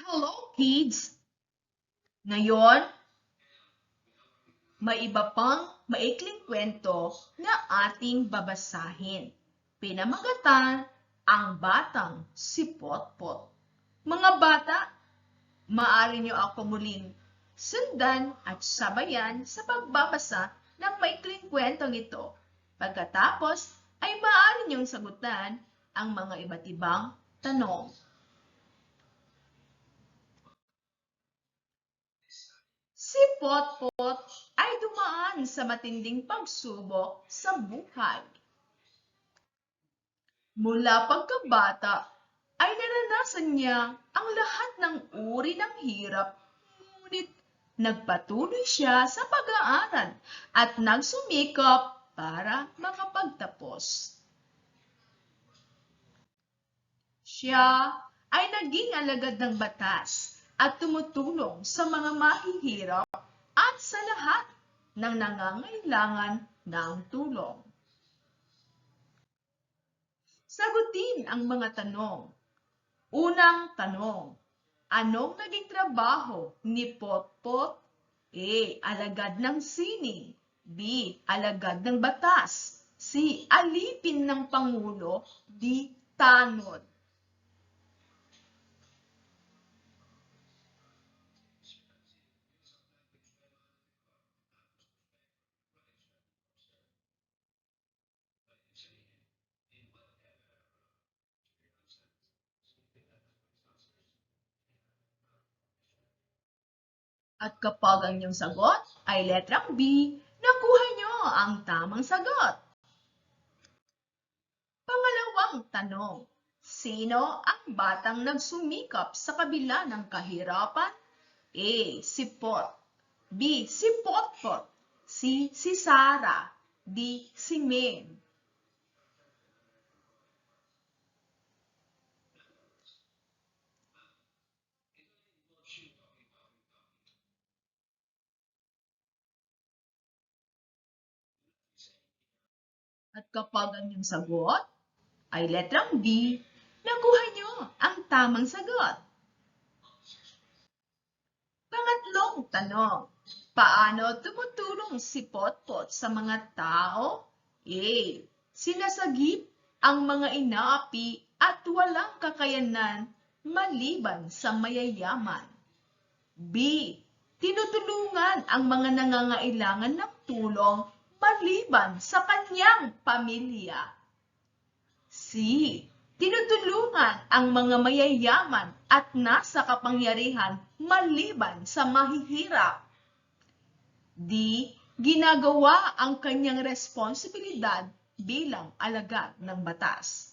Hello, kids! Ngayon, may iba pang maikling kwento na ating babasahin. Pinamagatan, ang batang si Potpot. Mga bata, maaari niyo ako muling sundan at sabayan sa pagbabasa ng maikling kwentong ito. Pagkatapos ay maaari niyong sagutan ang mga iba't ibang tanong. Si Potpot ay dumaan sa matinding pagsubok sa buhay. Mula pagkabata ay naranasan niya ang lahat ng uri ng hirap, ngunit nagpatuloy siya sa pag-aaral at nagsumikap para makapagtapos. Siya ay naging alagad ng batas at tumutulong sa mga mahihirap at sa lahat ng nangangailangan ng tulong. Sagutin ang mga tanong. Unang tanong, anong naging trabaho ni Potpot? A. Alagad ng sining. B. Alagad ng batas. C. Alipin ng Pangulo. D. Tanod. At kapag ang inyong sagot ay letrang B, nakuha nyo ang tamang sagot. Pangalawang tanong, sino ang batang nagsumikap sa kabila ng kahirapan? A. Si Pot. B. Si Potpot. C. Si Sarah. D. Si Mem. At kapag ang inyong sagot ay letrang D, nakuha nyo ang tamang sagot. Pangatlong tanong, paano tumutulong si Potpot sa mga tao? A. Sinasagip ang mga inaapi at walang kakayanan maliban sa mayayaman. B. Tinutulungan ang mga nangangailangan ng tulong maliban sa kanyang pamilya. C. Tinutulungan ang mga mayayaman at nasa kapangyarihan maliban sa mahihirap. D. Ginagawa ang kanyang responsibilidad bilang alagad ng batas.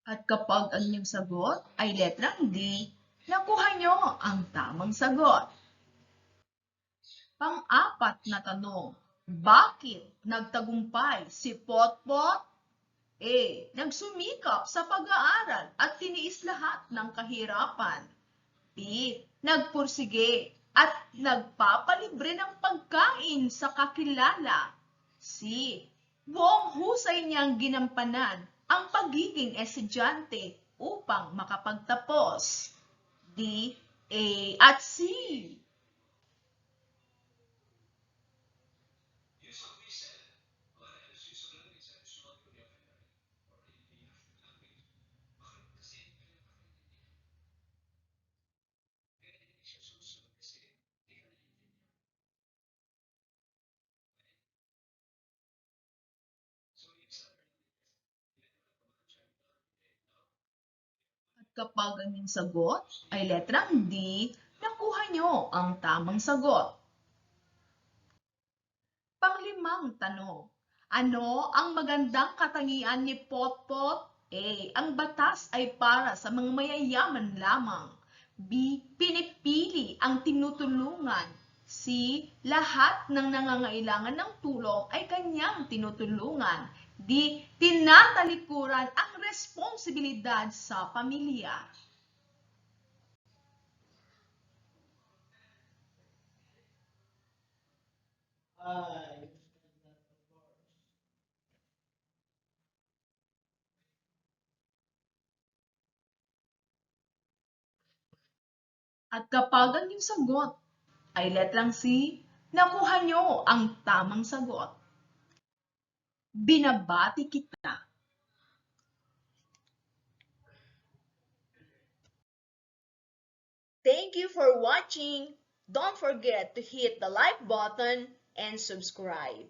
At kapag ang inyong sagot ay letrang D, nakuha nyo ang tamang sagot. Pang-apat na tanong, bakit nagtagumpay si Potpot? A. Nagsumikap sa pag-aaral at tiniis lahat ng kahirapan. B. Nagpursige at nagpapalibre ng pagkain sa kakilala. C. Buong husay niyang ginampanan ang pagiging estudyante upang makapagtapos. D. A at C. Kapag ang inyong sagot ay letrang D, nakuha nyo ang tamang sagot. Panglima tamang tanong. Ano ang magandang katangian ni Potpot? A. Ang batas ay para sa mga mayayaman lamang. B. Pinipili ang tinutulungan. C. Lahat ng nangangailangan ng tulong ay kanyang tinutulungan. D. Tinatalikuran ang responsibilidad sa pamilya. At kapag ang iyong sagot ay letrang C, nakuha nyo ang tamang sagot. Binabati kita. Thank you for watching. Don't forget to hit the like button and subscribe.